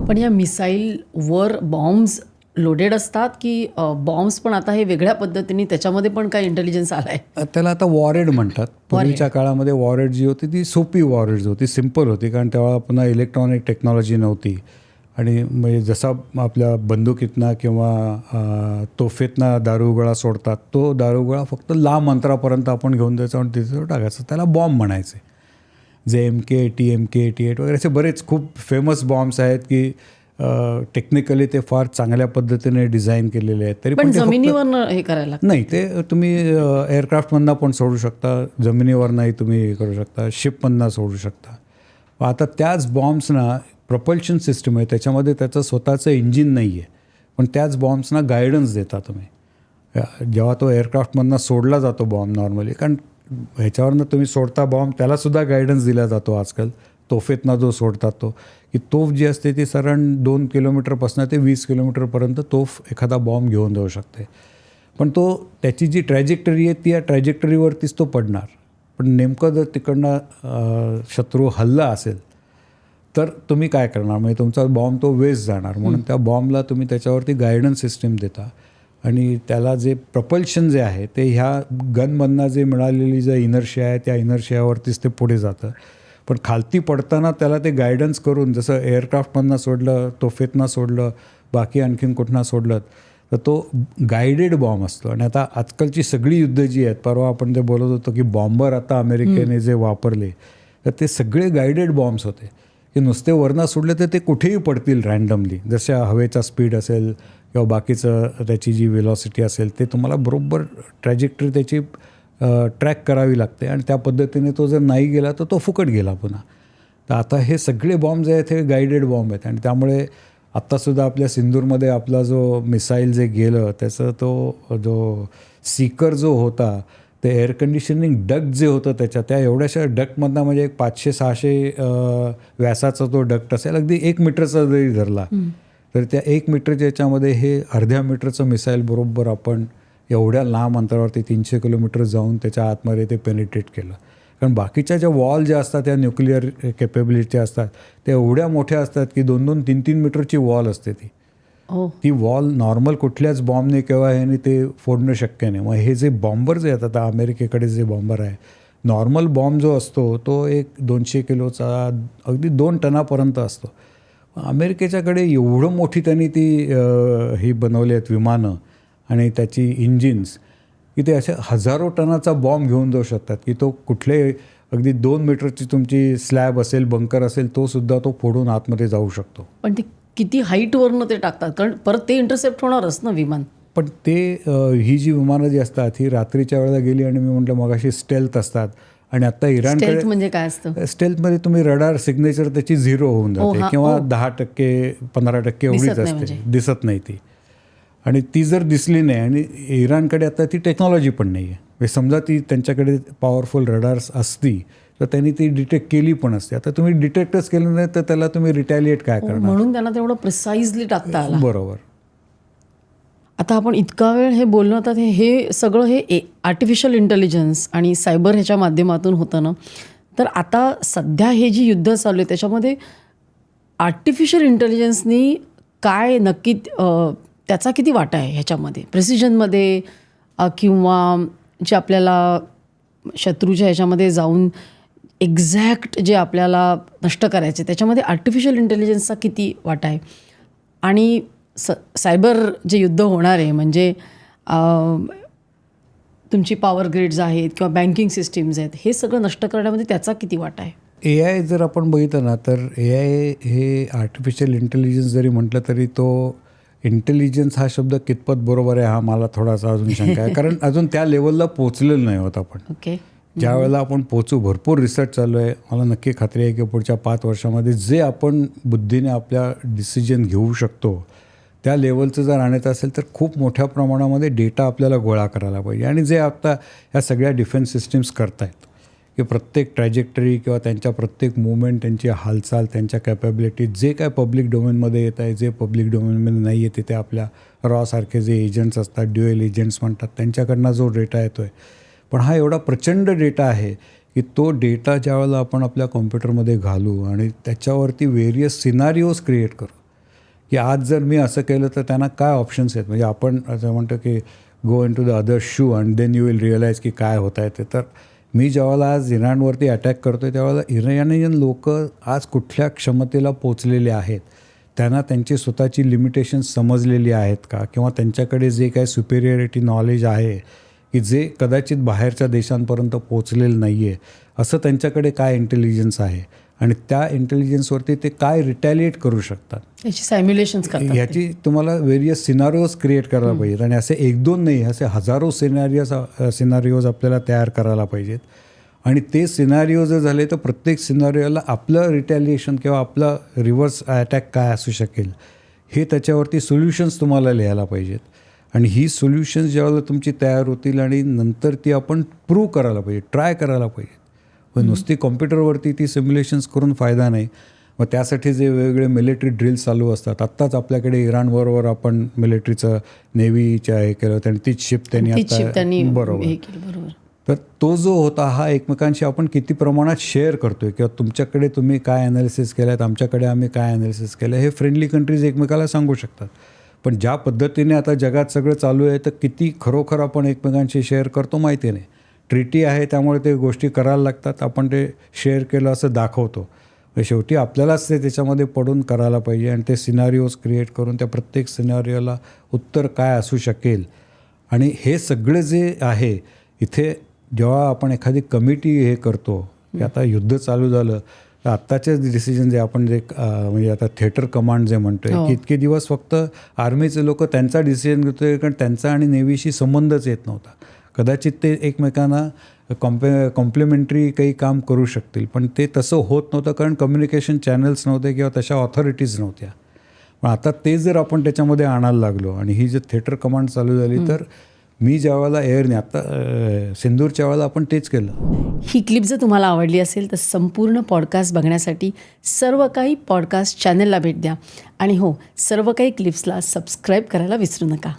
पण या मिसाईलवर bombs loaded असतात की बॉम्ब्स पण आता हे वेगळ्या पद्धतीने त्याच्यामध्ये पण काही इंटेलिजन्स आला आहे? त्याला आता वॉरेड म्हणतात. पूर्वीच्या काळामध्ये वॉरेड जी होती ती सोपी वॉरेड्स होती, सिम्पल होती, कारण तेव्हा पुन्हा इलेक्ट्रॉनिक टेक्नॉलॉजी नव्हती. आणि म्हणजे जसा आपल्या बंदुकीतनं किंवा तोफेतनं दारुगोळा सोडतात, तो दारुगोळा फक्त लांब अंतरापर्यंत आपण घेऊन द्यायचा आणि तिथे टाकायचं, त्याला बॉम्ब म्हणायचे. जे MK 80, MK 88 वगैरे असे बरेच खूप फेमस बॉम्ब्स आहेत की टेक्निकली ते फार चांगल्या पद्धतीने डिझाईन केलेले आहेत. तरी पण जमिनीवर हे करायला नाही, ते तुम्ही एअरक्राफ्टमधनं पण सोडू शकता, जमिनीवरनंही तुम्ही हे करू शकता, शिपमधनं सोडू शकता. आता त्याच बॉम्ब्सना प्रपल्शन सिस्टम आहे, त्याच्यामध्ये त्याचं स्वतःचं इंजिन नाही आहे, पण त्याच बॉम्ब्सना गायडन्स देता तुम्ही. जेव्हा तो एअरक्राफ्टमधनं सोडला जातो बॉम्ब नॉर्मली, कारण ह्याच्यावरनं तुम्ही सोडता बॉम्ब, त्यालासुद्धा गायडन्स दिला जातो आजकाल. तोफेतनं जो सोडतात तो, की तोफ जी असते ती साधारण 2 किलोमीटरपासून ते 20 किलोमीटरपर्यंत तोफ एखादा बॉम्ब घेऊन जाऊ शकते. पण तो त्याची जी ट्रॅजेक्टरी आहे ती या ट्रॅजेक्टरीवरतीच तो पडणार. पण नेमकं जर तिकडनं शत्रू हल्ला असेल तर तुम्ही काय करणार? म्हणजे तुमचा बॉम्ब तो वेस्ट जाणार. म्हणून त्या बॉम्बला तुम्ही त्याच्यावरती गायडन्स सिस्टीम देता आणि त्याला जे प्रपल्शन जे आहे ते ह्या गनमधनं जे मिळालेली जे इनर्शिया आहे त्या इनर्शियावरतीच ते पुढे जातं. पण खालती पडताना त्याला ते गायडन्स करून, जसं एअरक्राफ्टमधनं सोडलं, तोफेतनं सोडलं, बाकी आणखीन कुठनं सोडलं, तर तो गायडेड बॉम्ब असतो. आणि आता आजकालची सगळी युद्ध जी आहेत, परवा आपण जे बोलत होतो की बॉम्बर आता अमेरिकेने जे वापरले, तर ते सगळे गायडेड बॉम्ब्स होते की नुसते वरनं सोडले तर ते कुठेही पडतील रँडमली. जशा हवेचा स्पीड असेल किंवा बाकीचं त्याची जी वेलॉसिटी असेल ते तुम्हाला बरोबर ट्रॅजेक्टरी त्याची ट्रॅक करावी लागते आणि त्या पद्धतीने तो जर नाही गेला तर तो फुकट गेला पुन्हा. तर आता हे सगळे बॉम्ब जे आहेत हे गायडेड बॉम्ब आहेत. आणि त्यामुळे आत्तासुद्धा आपल्या सिंदूरमध्ये आपला जो मिसाईल जे गेलं त्याचं जो सीकर जो होता, ते एअर कंडिशनिंग डक्ट जे होतं त्या एवढ्याशा डक्टमधनं, म्हणजे एक 500-600 व्यासाचा तो डक्ट असेल, अगदी 1 मीटरचा जरी धरला तर त्या 1 मीटरच्या याच्यामध्ये हे अर्ध्या मीटरचं मिसाईल बरोबर आपण एवढ्या लांब अंतरावरती 300 किलोमीटर जाऊन त्याच्या आतमध्ये ते पेनिट्रेट केलं. कारण बाकीच्या ज्या वॉल ज्या असतात त्या न्यूक्लिअर कॅपेबिलिटी असतात त्या एवढ्या मोठ्या असतात की 2-2, 3-3 मीटरची वॉल असते ती. ती वॉल नॉर्मल कुठल्याच बॉम्बने किंवा ह्याने ते फोडणं शक्य नाही. मग हे जे बॉम्बर जे आहेत, आता अमेरिकेकडे जे बॉम्बर आहे, नॉर्मल बॉम्ब जो असतो तो एक 200 किलोचा अगदी 2 टनापर्यंत असतो. अमेरिकेच्याकडे एवढं मोठी त्यांनी ती ही बनवली आहेत विमानं आणि त्याची इंजिन्स, की ते अशा हजारो टनाचा बॉम्ब घेऊन जाऊ शकतात की तो कुठले अगदी 2 मीटरची तुमची स्लॅब असेल, बंकर असेल, तो सुद्धा तो फोडून आतमध्ये जाऊ शकतो. पण ते किती हाईटवरनं ते टाकतात, कारण परत ते इंटरसेप्ट होणारच ना विमान. पण ते ही जी विमानं जी असतात ही रात्रीच्या वेळेला गेली आणि मी म्हटलं मगाशी स्टेल्थ असतात. आणि आता इराणकडे म्हणजे काय असतं? स्टेल्थमध्ये तुम्ही रडार सिग्नेचर त्याची 0 होऊन जाते किंवा 10%, 15% एवढीच असते, दिसत नाही ती. आणि ती जर दिसली नाही, आणि इराणकडे आता ती टेक्नॉलॉजी पण नाही आहे, समजा ती त्यांच्याकडे पॉवरफुल रडार्स असती तर त्यांनी ती डिटेक्ट केली पण असते. आता तुम्ही डिटेक्टच केलं नाही तर त्याला तुम्ही रिटॅलिएट काय करणार? म्हणून त्यांना तेवढं प्रिसाइजली टाकता आलं. बरोबर. आता आपण इतका वेळ हे बोललो, आता हे सगळं हे आर्टिफिशियल इंटेलिजन्स आणि सायबर ह्याच्या माध्यमातून होतं ना, तर आता सध्या हे जी युद्ध चालू आहे त्याच्यामध्ये आर्टिफिशियल इंटेलिजन्सनी काय नक्की त्याचा किती वाटा आहे ह्याच्यामध्ये, प्रेसिजनमध्ये, किंवा जे आपल्याला शत्रूच्या ह्याच्यामध्ये जाऊन एक्झॅक्ट जे आपल्याला नष्ट करायचे त्याच्यामध्ये आर्टिफिशियल इंटेलिजन्सचा किती वाटा आहे? आणि सायबर जे युद्ध होणार आहे, म्हणजे तुमची पॉवर ग्रिड्स आहेत किंवा बँकिंग सिस्टीम्स आहेत, हे सगळं नष्ट करण्यामध्ये त्याचा किती वाटा आहे? AI जर आपण बघितलं ना, तर AI हे आर्टिफिशियल इंटेलिजन्स जरी म्हटलं तरी तो इंटेलिजन्स हा शब्द कितपत बरोबर आहे हा मला थोडासा अजून शंका आहे. कारण अजून त्या लेवलला पोचलेलं नाही होत आपण. ओके. ज्या वेळेला आपण पोचू, भरपूर रिसर्च चालू आहे. मला नक्की खात्री आहे की पुढच्या 5 वर्षामध्ये जे आपण बुद्धीने आपल्या डिसिजन घेऊ शकतो त्या लेवलचं जर आणायचं असेल तर खूप मोठ्या प्रमाणामध्ये डेटा आपल्याला गोळा करायला पाहिजे. आणि जे आता ह्या सगळ्या डिफेन्स सिस्टीम्स करत आहेत की प्रत्येक ट्रॅजेक्टरी किंवा त्यांच्या प्रत्येक मुवमेंट, त्यांची हालचाल, त्यांच्या कॅपॅबिलिटी, जे काय पब्लिक डोमेनमध्ये येत आहे, जे पब्लिक डोमेनमध्ये नाही येते, ते आपल्या रॉसारखे जे एजंट्स असतात, ड्युएल एजंट्स म्हणतात, त्यांच्याकडनं जो डेटा येतो आहे. पण हा एवढा प्रचंड डेटा आहे की तो डेटा ज्यावेळेला आपण आपल्या कॉम्प्युटरमध्ये घालू आणि त्याच्यावरती वेरियस सिनारिओज क्रिएट करू, की आज जर मी असं केलं तर त्यांना काय ऑप्शन्स आहेत. म्हणजे आपण असं म्हणतो की go in to the other shoe and then you will realize की काय होत आहे ते. तर मी जेव्हा आज इराणवरती अटॅक करतो आहे त्यावेळेला इराणियन लोक आज कुठल्या क्षमतेला पोचलेले आहेत, त्यांना त्यांची स्वतःची लिमिटेशन्स समजलेली आहेत का, किंवा त्यांच्याकडे जे काही सुपेरियरिटी नॉलेज आहे की जे कदाचित बाहेरच्या देशांपर्यंत पोचलेलं नाही आहे, असं त्यांच्याकडे काय इंटेलिजन्स आहे आणि त्या इंटेलिजन्सवरती ते काय रिटॅलिएट करू शकतात याची सायम्युलेशन्स करतात. याची तुम्हाला व्हेरियस सिनारिओज क्रिएट करायला पाहिजेत. आणि असे एक दोन नाही, असे हजारो सिनारिओज आपल्याला तयार करायला पाहिजेत. आणि ते सिनारिओ जर झाले तर प्रत्येक सिनारिओला आपलं रिटॅलिएशन किंवा आपलं रिव्हर्स अटॅक काय असू शकेल हे त्याच्यावरती सोल्युशन्स तुम्हाला लिहायला पाहिजेत. आणि ही सोल्युशन्स ज्यावेळेला तुमची तयार होतील आणि नंतर ती आपण प्रूव्ह करायला पाहिजे, ट्राय करायला पाहिजे. पण नुसती कॉम्प्युटरवरती ती सिम्युलेशन्स करून फायदा नाही. मग त्यासाठी जे वेगवेगळे मिलिटरी ड्रिल्स चालू असतात. आत्ताच आपल्याकडे इराणबरोबर आपण मिलिटरीचं नेव्हीच्या हे केलं होतं आणि तीच शिप त्यांनी आता बरोबर. तर तो जो होता हा एकमेकांशी आपण किती प्रमाणात शेअर करतो आहे, किंवा तुमच्याकडे तुम्ही काय ॲनालिसिस केलं आहेत, आमच्याकडे आम्ही काय ॲनालिसिस केलं आहे, हे फ्रेंडली कंट्रीज एकमेकाला सांगू शकतात. पण ज्या पद्धतीने आता जगात सगळं चालू आहे तर किती खरोखर आपण एकमेकांशी शेअर करतो माहिती नाही. ट्रिटी आहे त्यामुळे ते गोष्टी करायला लागतात, आपण ते शेअर केलं असं दाखवतो. शेवटी आपल्यालाच ते त्याच्यामध्ये पडून करायला पाहिजे आणि ते सिनारिओज क्रिएट करून त्या प्रत्येक सिनारिओला उत्तर काय असू शकेल. आणि हे सगळं जे आहे इथे जेव्हा आपण एखादी कमिटी हे करतो की आता युद्ध चालू झालं तर आत्ताचेच डिसिजन जे आपण जे म्हणजे आता थिएटर कमांड जे म्हणतो आहे की इतके दिवस फक्त आर्मीचे लोक त्यांचा डिसिजन घेतो आहे, कारण त्यांचा आणि नेव्हीशी संबंधच येत नव्हता. कदाचित ते एकमेकांना कॉम्प्लिमेंटरी काही काम करू शकतील, पण ते तसं होत नव्हतं कारण कम्युनिकेशन चॅनल्स नव्हते किंवा तशा ऑथॉरिटीज नव्हत्या. पण आता ते जर आपण त्याच्यामध्ये आणायला लागलो आणि ही जर थिएटर कमांड चालू झाली तर मी ज्यावेळेला एअरने आत्ता सिंदूरच्या वेळेला आपण तेच केलं. ही क्लिप जर तुम्हाला आवडली असेल तर संपूर्ण पॉडकास्ट बघण्यासाठी सर्व काही पॉडकास्ट चॅनलला भेट द्या. आणि हो, सर्व काही क्लिप्सला सबस्क्राईब करायला विसरू नका.